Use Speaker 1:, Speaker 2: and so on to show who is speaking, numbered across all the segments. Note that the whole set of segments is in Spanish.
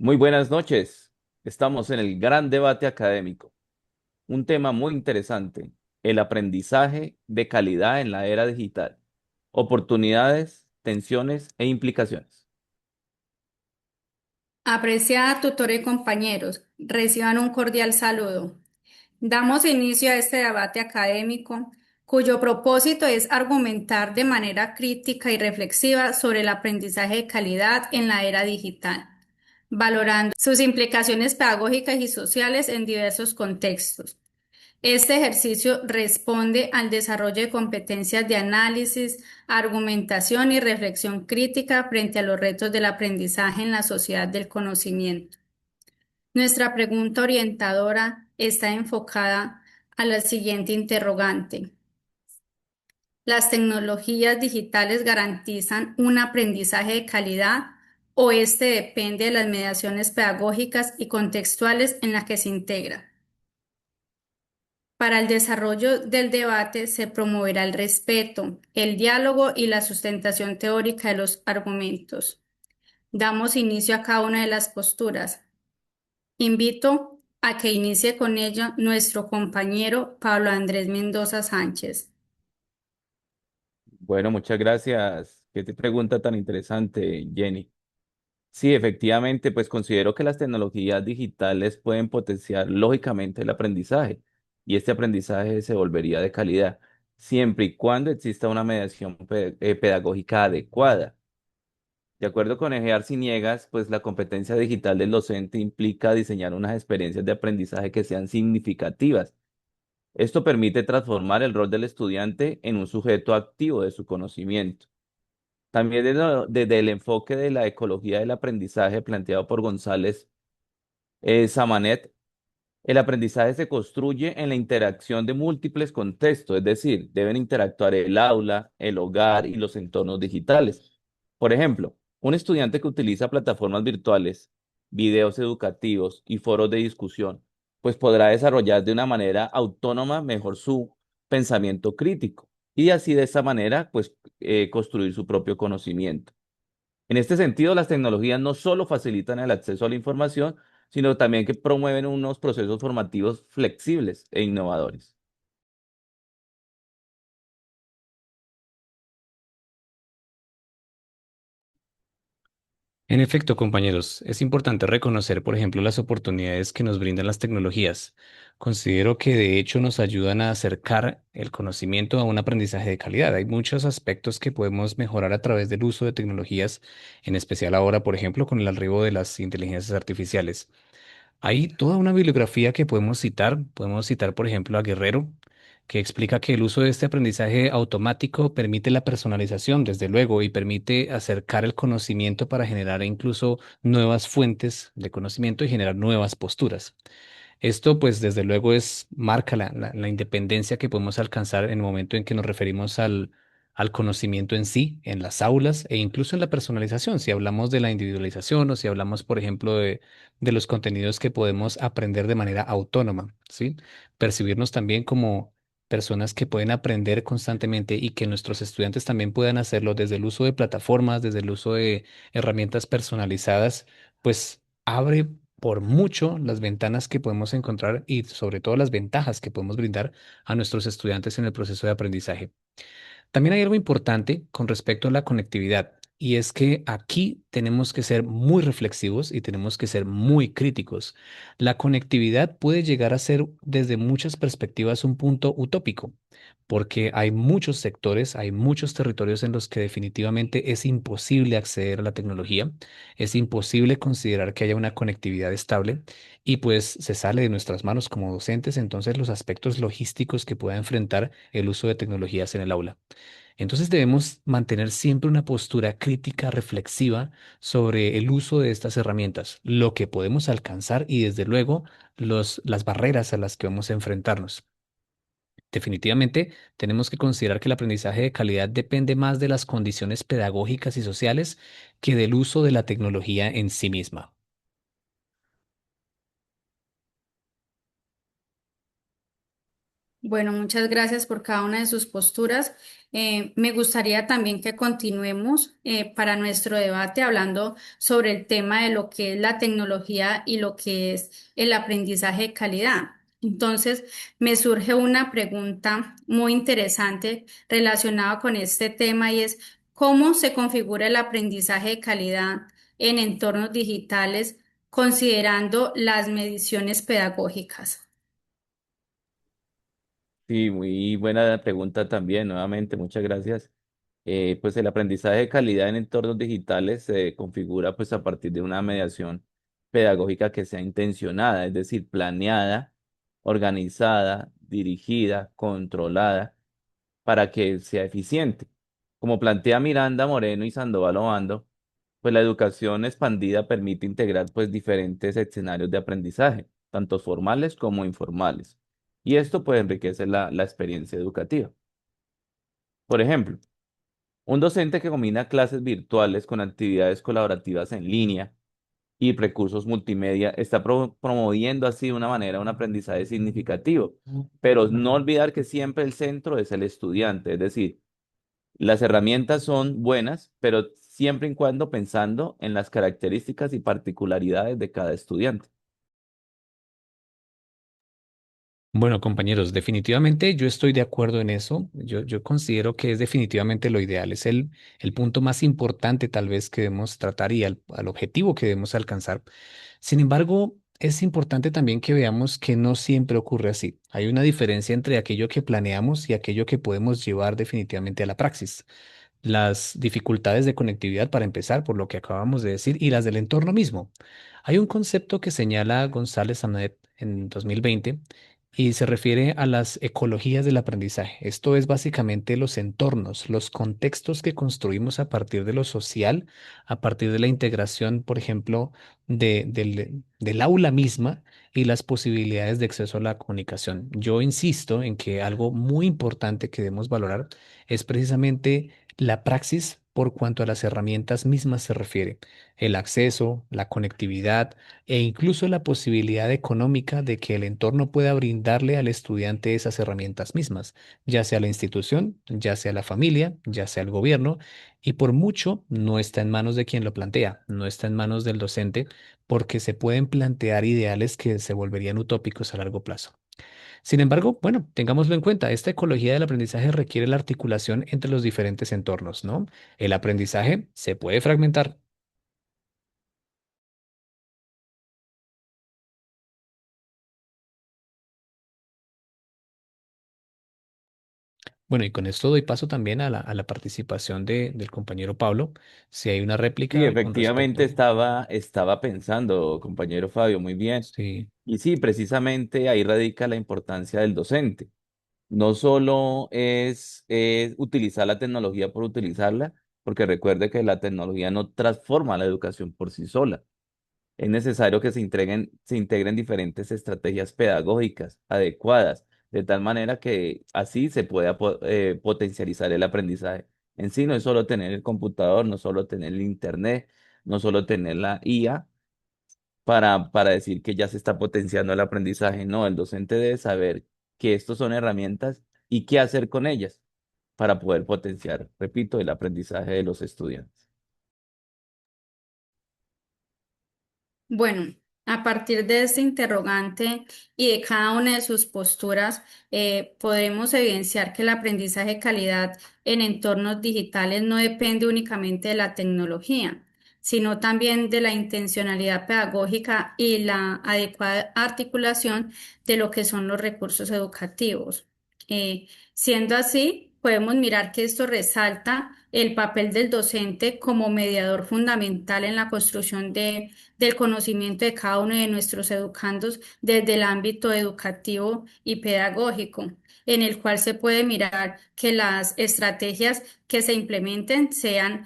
Speaker 1: Muy buenas noches. Estamos en el gran debate académico, un tema muy interesante, el aprendizaje de calidad en la era digital, oportunidades, tensiones e implicaciones.
Speaker 2: Apreciada tutora y compañeros, reciban un cordial saludo. Damos inicio a este debate académico, cuyo propósito es argumentar de manera crítica y reflexiva sobre el aprendizaje de calidad en la era digital, valorando sus implicaciones pedagógicas y sociales en diversos contextos. Este ejercicio responde al desarrollo de competencias de análisis, argumentación y reflexión crítica frente a los retos del aprendizaje en la sociedad del conocimiento. Nuestra pregunta orientadora está enfocada a la siguiente interrogante. ¿Las tecnologías digitales garantizan un aprendizaje de calidad o este depende de las mediaciones pedagógicas y contextuales en las que se integra? Para el desarrollo del debate se promoverá el respeto, el diálogo y la sustentación teórica de los argumentos. Damos inicio a cada una de las posturas. Invito a que inicie con ello nuestro compañero Pablo Andrés Mendoza Sánchez.
Speaker 1: Bueno, muchas gracias. Qué te pregunta tan interesante, Jenny. Sí, efectivamente, pues considero que las tecnologías digitales pueden potenciar lógicamente el aprendizaje y este aprendizaje se volvería de calidad, siempre y cuando exista una mediación pedagógica adecuada. De acuerdo con Egear Ciniegas, pues la competencia digital del docente implica diseñar unas experiencias de aprendizaje que sean significativas. Esto permite transformar el rol del estudiante en un sujeto activo de su conocimiento. También desde el enfoque de la ecología del aprendizaje planteado por González Samanet, el aprendizaje se construye en la interacción de múltiples contextos, es decir, deben interactuar el aula, el hogar y los entornos digitales. Por ejemplo, un estudiante que utiliza plataformas virtuales, videos educativos y foros de discusión, pues podrá desarrollar de una manera autónoma mejor su pensamiento crítico y así de esta manera, pues, construir su propio conocimiento. En este sentido, las tecnologías no solo facilitan el acceso a la información, sino también que promueven unos procesos formativos flexibles e innovadores.
Speaker 3: En efecto, compañeros, es importante reconocer, por ejemplo, las oportunidades que nos brindan las tecnologías. Considero que de hecho nos ayudan a acercar el conocimiento a un aprendizaje de calidad. Hay muchos aspectos que podemos mejorar a través del uso de tecnologías, en especial ahora, por ejemplo, con el arribo de las inteligencias artificiales. Hay toda una bibliografía que podemos citar. Podemos citar, por ejemplo, a Guerrero, que explica que el uso de este aprendizaje automático permite la personalización, desde luego, y permite acercar el conocimiento para generar incluso nuevas fuentes de conocimiento y generar nuevas posturas. Esto, pues, desde luego, marca la independencia que podemos alcanzar en el momento en que nos referimos al conocimiento en sí, en las aulas e incluso en la personalización. Si hablamos de la individualización o si hablamos, por ejemplo, de los contenidos que podemos aprender de manera autónoma, ¿sí? Percibirnos también como personas que pueden aprender constantemente y que nuestros estudiantes también puedan hacerlo desde el uso de plataformas, desde el uso de herramientas personalizadas, pues abre por mucho las ventanas que podemos encontrar y sobre todo las ventajas que podemos brindar a nuestros estudiantes en el proceso de aprendizaje. También hay algo importante con respecto a la conectividad, y es que aquí tenemos que ser muy reflexivos y tenemos que ser muy críticos. La conectividad puede llegar a ser desde muchas perspectivas un punto utópico, porque hay muchos sectores, hay muchos territorios en los que definitivamente es imposible acceder a la tecnología, es imposible considerar que haya una conectividad estable y pues se sale de nuestras manos como docentes entonces los aspectos logísticos que pueda enfrentar el uso de tecnologías en el aula. Entonces debemos mantener siempre una postura crítica, reflexiva sobre el uso de estas herramientas, lo que podemos alcanzar y desde luego las barreras a las que vamos a enfrentarnos. Definitivamente tenemos que considerar que el aprendizaje de calidad depende más de las condiciones pedagógicas y sociales que del uso de la tecnología en sí misma.
Speaker 2: Bueno, muchas gracias por cada una de sus posturas. Me gustaría también que continuemos para nuestro debate hablando sobre el tema de lo que es la tecnología y lo que es el aprendizaje de calidad. Entonces, me surge una pregunta muy interesante relacionada con este tema y es ¿cómo se configura el aprendizaje de calidad en entornos digitales considerando las mediciones pedagógicas?
Speaker 1: Sí, muy buena pregunta también, nuevamente, muchas gracias. Pues el aprendizaje de calidad en entornos digitales se configura pues a partir de una mediación pedagógica que sea intencionada, es decir, planeada, organizada, dirigida, controlada, para que sea eficiente. Como plantea Miranda Moreno y Sandoval Obando, pues la educación expandida permite integrar pues diferentes escenarios de aprendizaje, tanto formales como informales. Y esto pues enriquece la experiencia educativa. Por ejemplo, un docente que combina clases virtuales con actividades colaborativas en línea y recursos multimedia está promoviendo así de una manera un aprendizaje significativo, pero no olvidar que siempre el centro es el estudiante, es decir, las herramientas son buenas, pero siempre y cuando pensando en las características y particularidades de cada estudiante.
Speaker 3: Bueno, compañeros, definitivamente yo estoy de acuerdo en eso. Yo considero que es definitivamente lo ideal. Es el punto más importante tal vez que debemos tratar y al objetivo que debemos alcanzar. Sin embargo, es importante también que veamos que no siempre ocurre así. Hay una diferencia entre aquello que planeamos y aquello que podemos llevar definitivamente a la praxis. Las dificultades de conectividad, para empezar, por lo que acabamos de decir, y las del entorno mismo. Hay un concepto que señala González Amet en 2020 y se refiere a las ecologías del aprendizaje. Esto es básicamente los entornos, los contextos que construimos a partir de lo social, a partir de la integración, por ejemplo, del aula misma y las posibilidades de acceso a la comunicación. Yo insisto en que algo muy importante que debemos valorar es precisamente la praxis por cuanto a las herramientas mismas se refiere, el acceso, la conectividad e incluso la posibilidad económica de que el entorno pueda brindarle al estudiante esas herramientas mismas, ya sea la institución, ya sea la familia, ya sea el gobierno, y por mucho no está en manos de quien lo plantea, no está en manos del docente, porque se pueden plantear ideales que se volverían utópicos a largo plazo. Sin embargo, bueno, tengámoslo en cuenta, esta ecología del aprendizaje requiere la articulación entre los diferentes entornos, ¿no? El aprendizaje se puede fragmentar. Bueno, y con esto doy paso también a la participación del compañero Pablo. Si hay una
Speaker 1: Sí,
Speaker 3: réplica con
Speaker 1: efectivamente
Speaker 3: respecto.
Speaker 1: estaba pensando, compañero Fabio, muy bien.
Speaker 3: Sí.
Speaker 1: Y sí, precisamente ahí radica la importancia del docente. No solo es utilizar la tecnología por utilizarla, porque recuerde que la tecnología no transforma la educación por sí sola. Es necesario que se integren diferentes estrategias pedagógicas adecuadas, de tal manera que así se pueda potencializar el aprendizaje. En sí no es solo tener el computador, no solo tener el internet, no solo tener la IA para decir que ya se está potenciando el aprendizaje. No, el docente debe saber que estos son herramientas y qué hacer con ellas para poder potenciar, repito, el aprendizaje de los estudiantes.
Speaker 2: Bueno, a partir de este interrogante y de cada una de sus posturas, podremos evidenciar que el aprendizaje de calidad en entornos digitales no depende únicamente de la tecnología, sino también de la intencionalidad pedagógica y la adecuada articulación de lo que son los recursos educativos. Siendo así, podemos mirar que esto resalta el papel del docente como mediador fundamental en la construcción del conocimiento de cada uno de nuestros educandos desde el ámbito educativo y pedagógico, en el cual se puede mirar que las estrategias que se implementen sean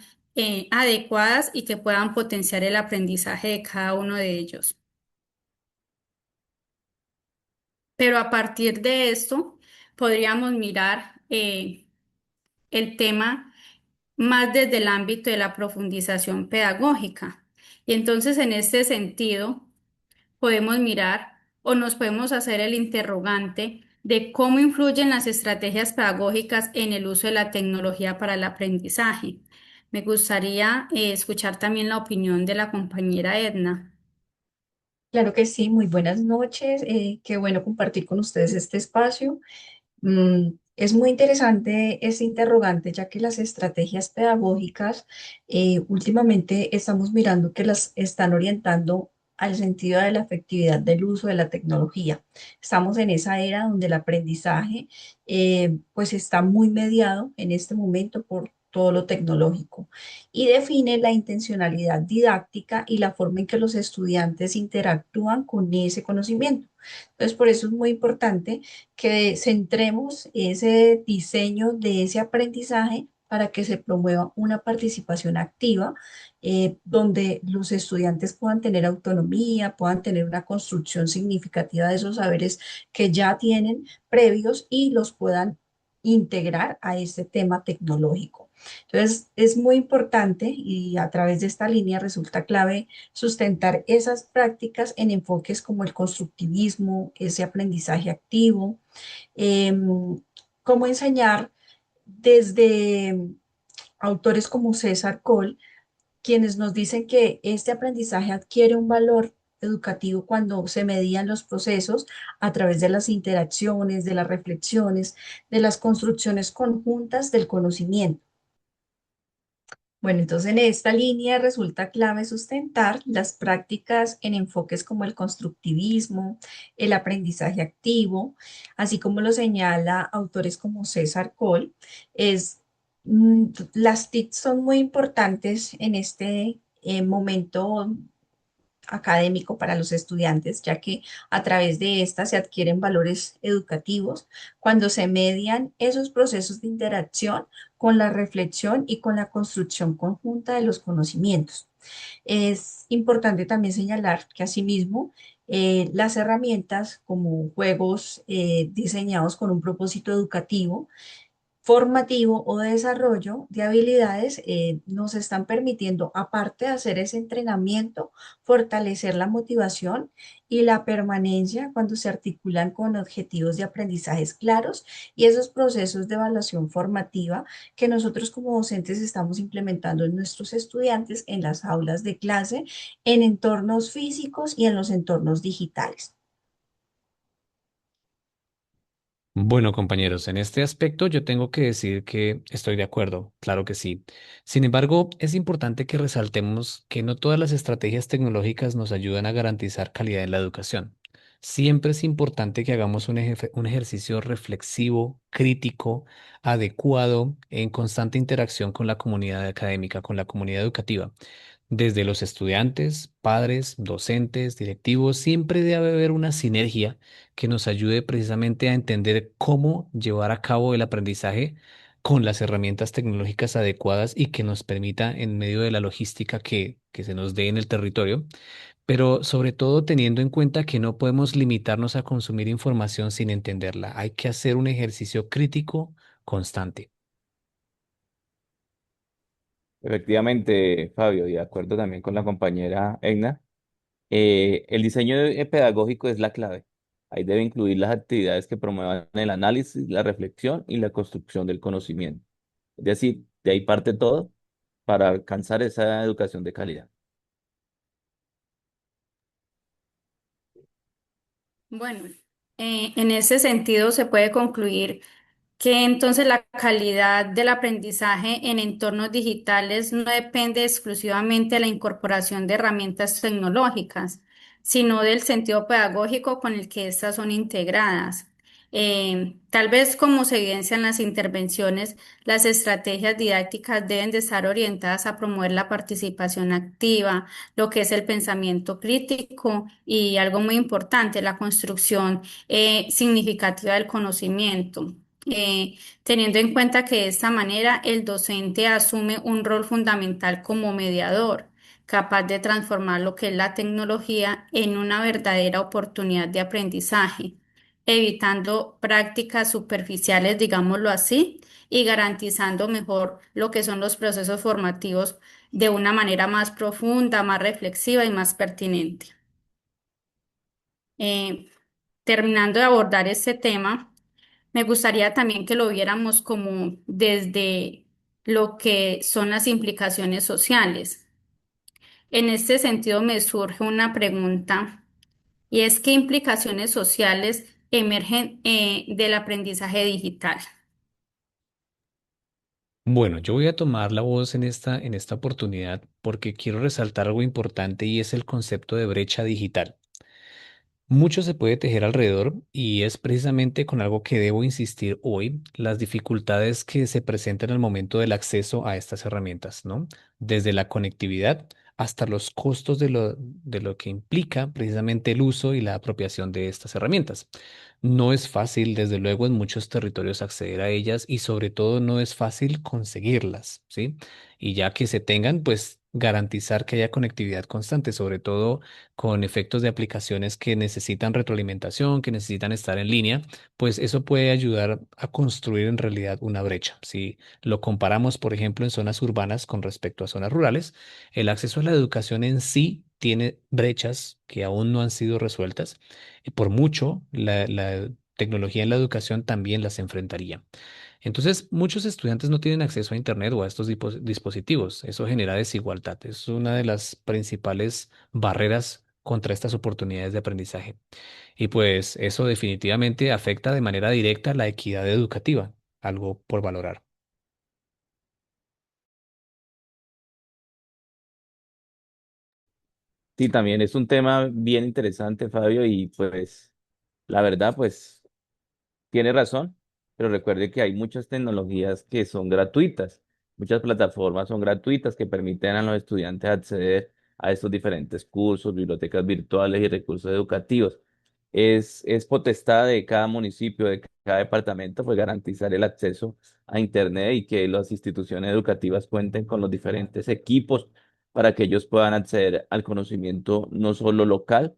Speaker 2: adecuadas y que puedan potenciar el aprendizaje de cada uno de ellos. Pero a partir de esto, podríamos mirar el tema más desde el ámbito de la profundización pedagógica. Y entonces, en este sentido, podemos mirar o nos podemos hacer el interrogante de cómo influyen las estrategias pedagógicas en el uso de la tecnología para el aprendizaje. Me gustaría escuchar también la opinión de la compañera Edna.
Speaker 4: Claro que sí, muy buenas noches. Qué bueno compartir con ustedes este espacio. Es muy interesante este interrogante, ya que las estrategias pedagógicas últimamente estamos mirando que las están orientando al sentido de la efectividad del uso de la tecnología. Estamos en esa era donde el aprendizaje pues está muy mediado en este momento por todo lo tecnológico y define la intencionalidad didáctica y la forma en que los estudiantes interactúan con ese conocimiento. Entonces, por eso es muy importante que centremos ese diseño de ese aprendizaje para que se promueva una participación activa, donde los estudiantes puedan tener autonomía, puedan tener una construcción significativa de esos saberes que ya tienen previos y los puedan integrar a este tema tecnológico. Entonces, es muy importante y a través de esta línea resulta clave sustentar esas prácticas en enfoques como el constructivismo, ese aprendizaje activo, cómo enseñar desde autores como César Cole, quienes nos dicen que este aprendizaje adquiere un valor educativo cuando se medían los procesos a través de las interacciones, de las reflexiones, de las construcciones conjuntas del conocimiento. Bueno, entonces en esta línea resulta clave sustentar las prácticas en enfoques como el constructivismo, el aprendizaje activo, así como lo señala autores como César Cole. Es, las TIC son muy importantes en este momento académico para los estudiantes, ya que a través de esta se adquieren valores educativos cuando se median esos procesos de interacción con la reflexión y con la construcción conjunta de los conocimientos. Es importante también señalar que asimismo las herramientas como juegos diseñados con un propósito educativo formativo o de desarrollo de habilidades nos están permitiendo, aparte de hacer ese entrenamiento, fortalecer la motivación y la permanencia cuando se articulan con objetivos de aprendizajes claros y esos procesos de evaluación formativa que nosotros como docentes estamos implementando en nuestros estudiantes en las aulas de clase, en entornos físicos y en los entornos digitales.
Speaker 3: Bueno, compañeros, en este aspecto yo tengo que decir que estoy de acuerdo, claro que sí. Sin embargo, es importante que resaltemos que no todas las estrategias tecnológicas nos ayudan a garantizar calidad en la educación. Siempre es importante que hagamos un ejercicio reflexivo, crítico, adecuado, en constante interacción con la comunidad académica, con la comunidad educativa. Desde los estudiantes, padres, docentes, directivos, siempre debe haber una sinergia que nos ayude precisamente a entender cómo llevar a cabo el aprendizaje con las herramientas tecnológicas adecuadas y que nos permita en medio de la logística que se nos dé en el territorio, pero sobre todo teniendo en cuenta que no podemos limitarnos a consumir información sin entenderla. Hay que hacer un ejercicio crítico constante.
Speaker 1: Efectivamente, Fabio, y de acuerdo también con la compañera Egna, el diseño pedagógico es la clave. Ahí debe incluir las actividades que promuevan el análisis, la reflexión y la construcción del conocimiento. Es decir, de ahí parte todo para alcanzar esa educación de calidad.
Speaker 2: Bueno, en ese sentido se puede concluir que entonces la calidad del aprendizaje en entornos digitales no depende exclusivamente de la incorporación de herramientas tecnológicas, sino del sentido pedagógico con el que éstas son integradas. Tal vez como se evidencia en las intervenciones, las estrategias didácticas deben de estar orientadas a promover la participación activa, lo que es el pensamiento crítico y algo muy importante, la construcción significativa del conocimiento, teniendo en cuenta que de esta manera el docente asume un rol fundamental como mediador, capaz de transformar lo que es la tecnología en una verdadera oportunidad de aprendizaje, evitando prácticas superficiales, digámoslo así, y garantizando mejor lo que son los procesos formativos de una manera más profunda, más reflexiva y más pertinente. Eh, Terminando de abordar este tema, Me gustaría también que lo viéramos como desde lo que son las implicaciones sociales. En este sentido me surge una pregunta y es ¿qué implicaciones sociales emergen del aprendizaje digital?
Speaker 3: Bueno, yo voy a tomar la voz en esta oportunidad porque quiero resaltar algo importante y es el concepto de brecha digital. Mucho se puede tejer alrededor y es precisamente con algo que debo insistir hoy, las dificultades que se presentan al momento del acceso a estas herramientas, ¿no? Desde la conectividad hasta los costos de lo que implica precisamente el uso y la apropiación de estas herramientas. No es fácil, desde luego, en muchos territorios acceder a ellas y sobre todo no es fácil conseguirlas, ¿sí? Y ya que se tengan, pues garantizar que haya conectividad constante, sobre todo con efectos de aplicaciones que necesitan retroalimentación, que necesitan estar en línea, pues eso puede ayudar a construir en realidad una brecha. Si lo comparamos, por ejemplo, en zonas urbanas con respecto a zonas rurales, el acceso a la educación en sí tiene brechas que aún no han sido resueltas. Y por mucho, la tecnología en la educación también las enfrentaría. Entonces, muchos estudiantes no tienen acceso a Internet o a estos dispositivos. Eso genera desigualdad. Es una de las principales barreras contra estas oportunidades de aprendizaje. Y pues eso definitivamente afecta de manera directa la equidad educativa, algo por valorar.
Speaker 1: Sí, también es un tema bien interesante, Fabio, y pues la verdad, pues tiene razón, pero recuerde que hay muchas tecnologías que son gratuitas, muchas plataformas son gratuitas que permiten a los estudiantes acceder a estos diferentes cursos, bibliotecas virtuales y recursos educativos. Es potestad de cada municipio, de cada departamento, pues garantizar el acceso a Internet y que las instituciones educativas cuenten con los diferentes equipos para que ellos puedan acceder al conocimiento no solo local,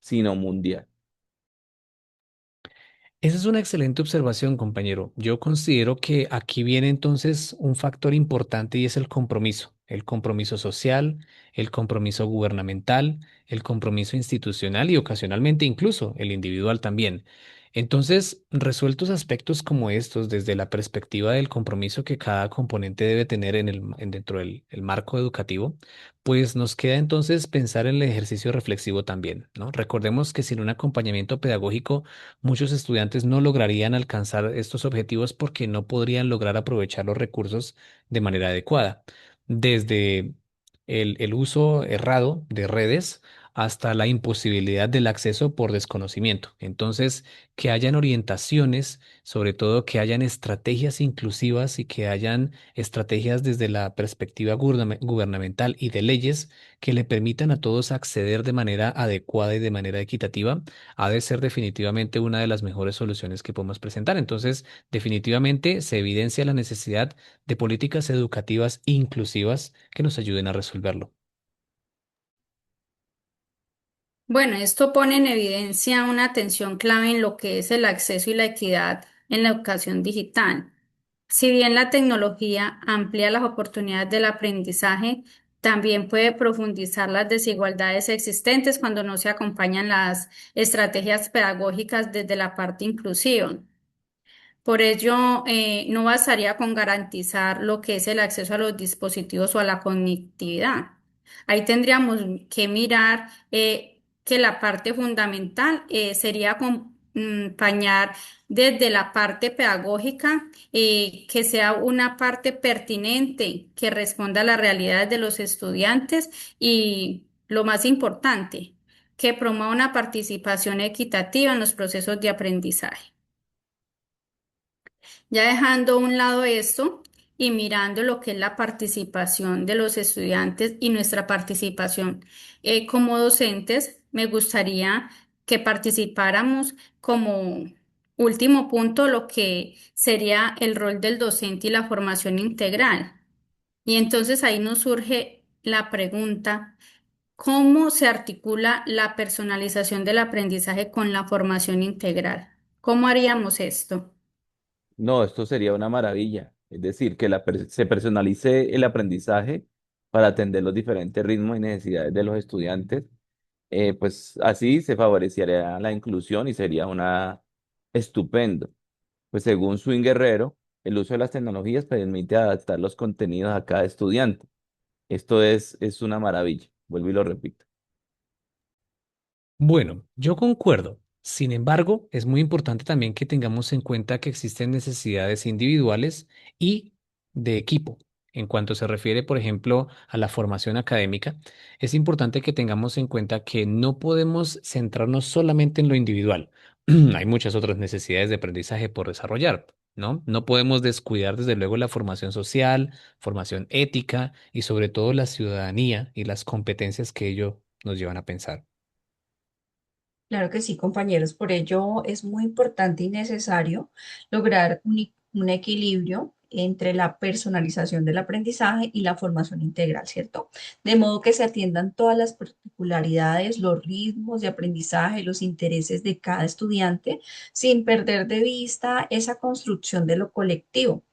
Speaker 1: sino mundial.
Speaker 3: Esa es una excelente observación, compañero. Yo considero que aquí viene entonces un factor importante y es el compromiso social, el compromiso gubernamental, el compromiso institucional y ocasionalmente incluso el individual también. Entonces, resueltos aspectos como estos desde la perspectiva del compromiso que cada componente debe tener dentro del el marco educativo, pues nos queda entonces pensar en el ejercicio reflexivo también, ¿no? Recordemos que sin un acompañamiento pedagógico, muchos estudiantes no lograrían alcanzar estos objetivos porque no podrían lograr aprovechar los recursos de manera adecuada, desde el uso errado de redes hasta la imposibilidad del acceso por desconocimiento. Entonces, que hayan orientaciones, sobre todo que hayan estrategias inclusivas y que hayan estrategias desde la perspectiva gubernamental y de leyes que le permitan a todos acceder de manera adecuada y de manera equitativa ha de ser definitivamente una de las mejores soluciones que podemos presentar. Entonces, definitivamente se evidencia la necesidad de políticas educativas inclusivas que nos ayuden a resolverlo.
Speaker 2: Bueno, esto pone en evidencia una atención clave en lo que es el acceso y la equidad en la educación digital. Si bien la tecnología amplía las oportunidades del aprendizaje, también puede profundizar las desigualdades existentes cuando no se acompañan las estrategias pedagógicas desde la parte inclusiva. Por ello, no bastaría con garantizar lo que es el acceso a los dispositivos o a la conectividad. Ahí tendríamos que mirar que la parte fundamental sería acompañar desde la parte pedagógica, que sea una parte pertinente, que responda a las realidades de los estudiantes y, lo más importante, que promueva una participación equitativa en los procesos de aprendizaje. Ya dejando a un lado esto y mirando lo que es la participación de los estudiantes y nuestra participación como docentes, me gustaría que participáramos como último punto lo que sería el rol del docente y la formación integral. Y entonces ahí nos surge la pregunta, ¿cómo se articula la personalización del aprendizaje con la formación integral? ¿Cómo haríamos esto?
Speaker 1: No, esto sería una maravilla. Es decir, que se personalice el aprendizaje para atender los diferentes ritmos y necesidades de los estudiantes. Pues así se favorecería la inclusión y sería una estupendo. Pues según Swing Guerrero, el uso de las tecnologías permite adaptar los contenidos a cada estudiante. Esto es una maravilla. Vuelvo y lo repito.
Speaker 3: Bueno, yo concuerdo. Sin embargo, es muy importante también que tengamos en cuenta que existen necesidades individuales y de equipo. En cuanto se refiere, por ejemplo, a la formación académica, es importante que tengamos en cuenta que no podemos centrarnos solamente en lo individual. Hay muchas otras necesidades de aprendizaje por desarrollar, ¿no? No podemos descuidar, desde luego, la formación social, formación ética y sobre todo la ciudadanía y las competencias que ello nos llevan a pensar.
Speaker 4: Claro que sí, compañeros. Por ello es muy importante y necesario lograr un equilibrio entre la personalización del aprendizaje y la formación integral, ¿cierto? De modo que se atiendan todas las particularidades, los ritmos de aprendizaje, los intereses de cada estudiante, sin perder de vista esa construcción de lo colectivo.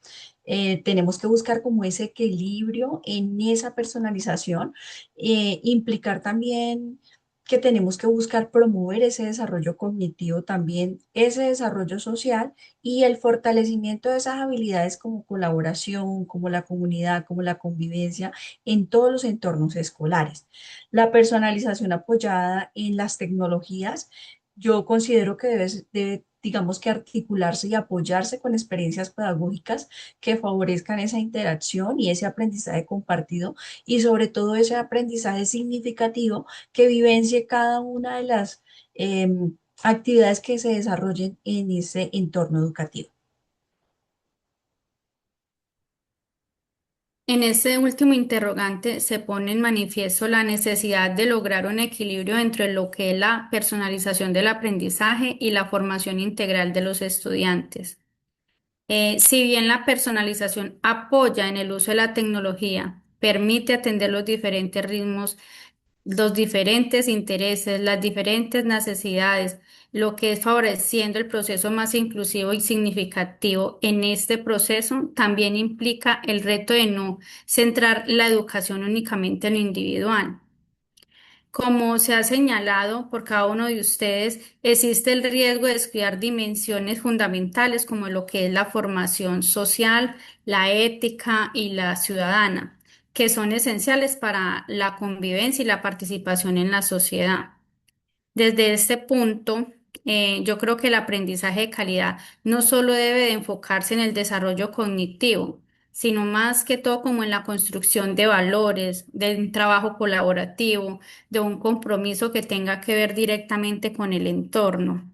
Speaker 4: Tenemos que buscar como ese equilibrio en esa personalización, implicar también que tenemos que buscar promover ese desarrollo cognitivo también, ese desarrollo social y el fortalecimiento de esas habilidades como colaboración, como la comunidad, como la convivencia en todos los entornos escolares. La personalización apoyada en las tecnologías, yo considero que debe, digamos que articularse y apoyarse con experiencias pedagógicas que favorezcan esa interacción y ese aprendizaje compartido y sobre todo ese aprendizaje significativo que vivencie cada una de las actividades que se desarrollen en ese entorno educativo.
Speaker 2: En este último interrogante se pone en manifiesto la necesidad de lograr un equilibrio entre lo que es la personalización del aprendizaje y la formación integral de los estudiantes. Si bien la personalización apoya en el uso de la tecnología, permite atender los diferentes ritmos, los diferentes intereses, las diferentes necesidades, lo que es favoreciendo el proceso más inclusivo y significativo en este proceso, también implica el reto de no centrar la educación únicamente en lo individual. Como se ha señalado por cada uno de ustedes, existe el riesgo de descuidar dimensiones fundamentales como lo que es la formación social, la ética y la ciudadana, que son esenciales para la convivencia y la participación en la sociedad. Desde este punto, yo creo que el aprendizaje de calidad no solo debe de enfocarse en el desarrollo cognitivo, sino más que todo como en la construcción de valores, de un trabajo colaborativo, de un compromiso que tenga que ver directamente con el entorno.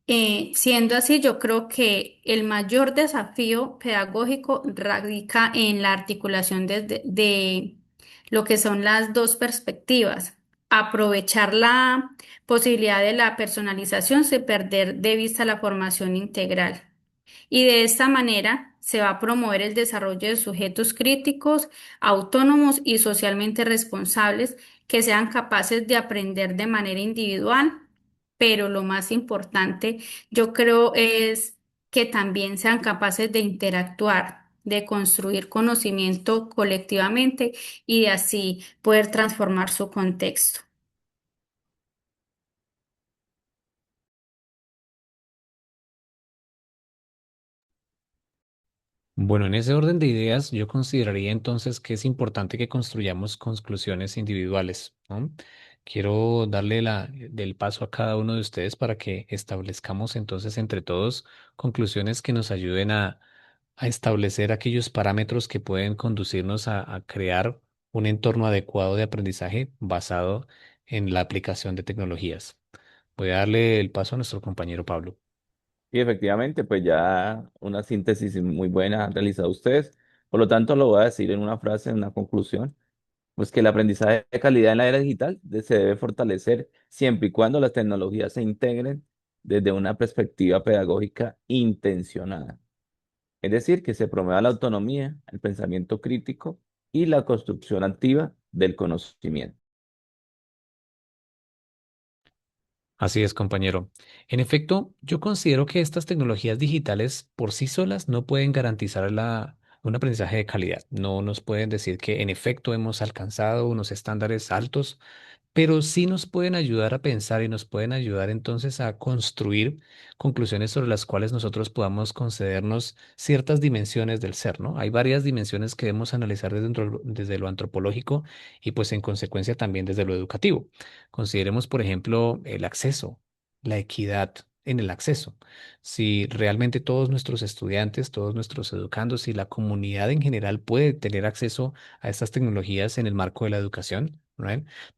Speaker 2: Siendo así, yo creo que el mayor desafío pedagógico radica en la articulación de lo que son las dos perspectivas. Aprovechar la posibilidad de la personalización sin perder de vista la formación integral. Y de esta manera se va a promover el desarrollo de sujetos críticos, autónomos y socialmente responsables que sean capaces de aprender de manera individual, pero lo más importante, yo creo, es que también sean capaces de interactuar, de construir conocimiento colectivamente y de así poder transformar su contexto.
Speaker 3: Bueno, en ese orden de ideas, yo consideraría entonces que es importante que construyamos conclusiones individuales, ¿no? Quiero darle del paso a cada uno de ustedes para que establezcamos entonces entre todos conclusiones que nos ayuden a establecer aquellos parámetros que pueden conducirnos a crear un entorno adecuado de aprendizaje basado en la aplicación de tecnologías. Voy a darle el paso a nuestro compañero Pablo.
Speaker 1: Y efectivamente, pues ya una síntesis muy buena han realizado ustedes. Por lo tanto, lo voy a decir en una frase, en una conclusión, pues que el aprendizaje de calidad en la era digital se debe fortalecer siempre y cuando las tecnologías se integren desde una perspectiva pedagógica intencionada. Es decir, que se promueva la autonomía, el pensamiento crítico y la construcción activa del conocimiento.
Speaker 3: Así es, compañero. En efecto, yo considero que estas tecnologías digitales por sí solas no pueden garantizar un aprendizaje de calidad. No nos pueden decir que en efecto hemos alcanzado unos estándares altos pero sí nos pueden ayudar a pensar y nos pueden ayudar entonces a construir conclusiones sobre las cuales nosotros podamos concedernos ciertas dimensiones del ser, ¿no? Hay varias dimensiones que debemos analizar desde lo antropológico y pues en consecuencia también desde lo educativo. Consideremos, por ejemplo, el acceso, la equidad en el acceso. Si realmente todos nuestros estudiantes, todos nuestros educandos y la comunidad en general puede tener acceso a estas tecnologías en el marco de la educación, ¿no?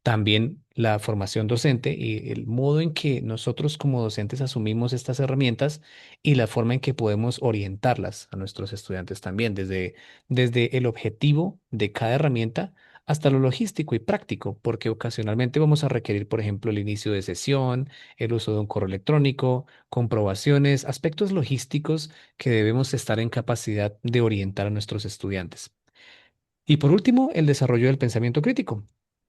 Speaker 3: También la formación docente y el modo en que nosotros como docentes asumimos estas herramientas y la forma en que podemos orientarlas a nuestros estudiantes también, desde el objetivo de cada herramienta hasta lo logístico y práctico, porque ocasionalmente vamos a requerir, por ejemplo, el inicio de sesión, el uso de un correo electrónico, comprobaciones, aspectos logísticos que debemos estar en capacidad de orientar a nuestros estudiantes. Y por último, el desarrollo del pensamiento crítico.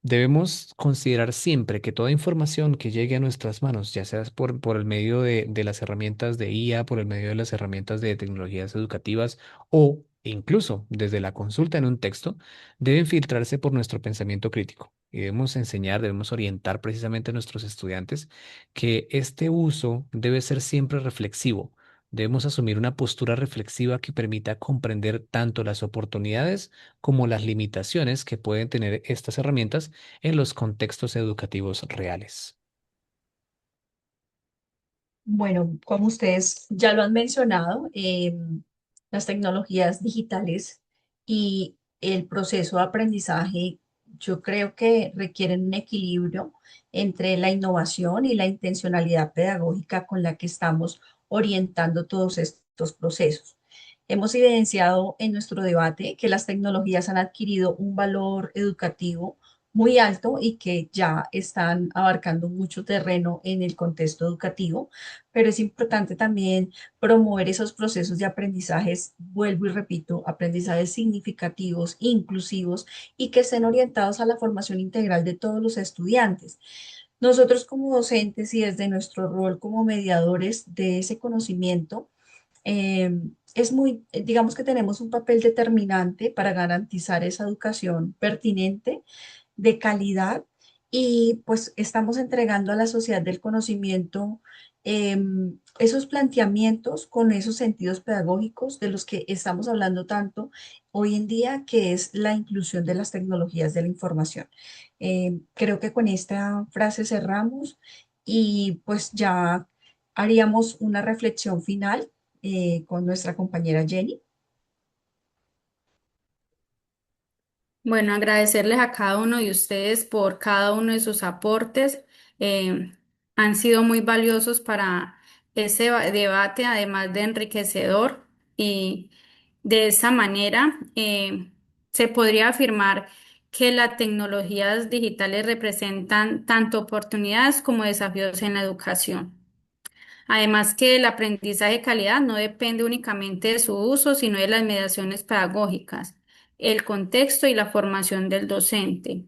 Speaker 3: Debemos considerar siempre que toda información que llegue a nuestras manos, ya sea por el medio de las herramientas de IA, por el medio de las herramientas de tecnologías educativas o incluso desde la consulta en un texto, deben filtrarse por nuestro pensamiento crítico. Y debemos enseñar, debemos orientar precisamente a nuestros estudiantes que este uso debe ser siempre reflexivo. Debemos asumir una postura reflexiva que permita comprender tanto las oportunidades como las limitaciones que pueden tener estas herramientas en los contextos educativos reales.
Speaker 4: Bueno, como ustedes ya lo han mencionado, las tecnologías digitales y el proceso de aprendizaje, yo creo que requieren un equilibrio entre la innovación y la intencionalidad pedagógica con la que estamos orientando todos estos procesos. Hemos evidenciado en nuestro debate que las tecnologías han adquirido un valor educativo muy alto y que ya están abarcando mucho terreno en el contexto educativo, pero es importante también promover esos procesos de aprendizajes, vuelvo y repito, aprendizajes significativos, inclusivos y que estén orientados a la formación integral de todos los estudiantes. Nosotros como docentes y desde nuestro rol como mediadores de ese conocimiento, es muy, digamos que tenemos un papel determinante para garantizar esa educación pertinente, de calidad, y pues estamos entregando a la sociedad del conocimiento esos planteamientos con esos sentidos pedagógicos de los que estamos hablando tanto hoy en día, que es la inclusión de las tecnologías de la información. Creo que con esta frase cerramos y pues ya haríamos una reflexión final con nuestra compañera Jenny.
Speaker 2: Bueno, agradecerles a cada uno de ustedes por cada uno de sus aportes. Eh, Han sido muy valiosos para ese debate, además de enriquecedor. Y de esa manera se podría afirmar que las tecnologías digitales representan tanto oportunidades como desafíos en la educación. Además que el aprendizaje de calidad no depende únicamente de su uso, sino de las mediaciones pedagógicas, el contexto y la formación del docente.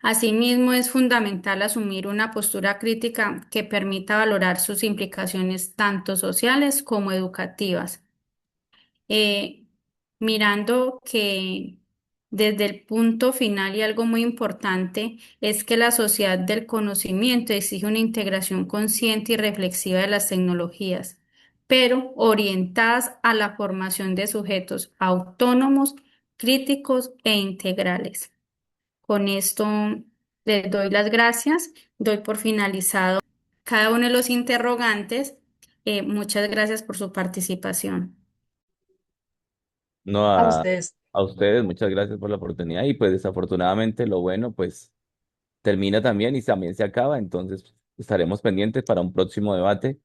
Speaker 2: Asimismo, es fundamental asumir una postura crítica que permita valorar sus implicaciones tanto sociales como educativas. eh, Mirando que desde el punto final y algo muy importante es que la sociedad del conocimiento exige una integración consciente y reflexiva de las tecnologías, pero orientadas a la formación de sujetos autónomos, críticos e integrales. Con esto les doy las gracias, doy por finalizado cada uno de los interrogantes. Muchas gracias por su participación.
Speaker 1: No,
Speaker 4: A ustedes.
Speaker 1: a ustedes, muchas gracias por la oportunidad y pues desafortunadamente lo bueno pues termina también y también se acaba, entonces estaremos pendientes para un próximo debate.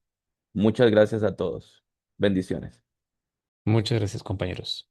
Speaker 1: Muchas gracias a todos. Bendiciones.
Speaker 3: Muchas gracias, compañeros.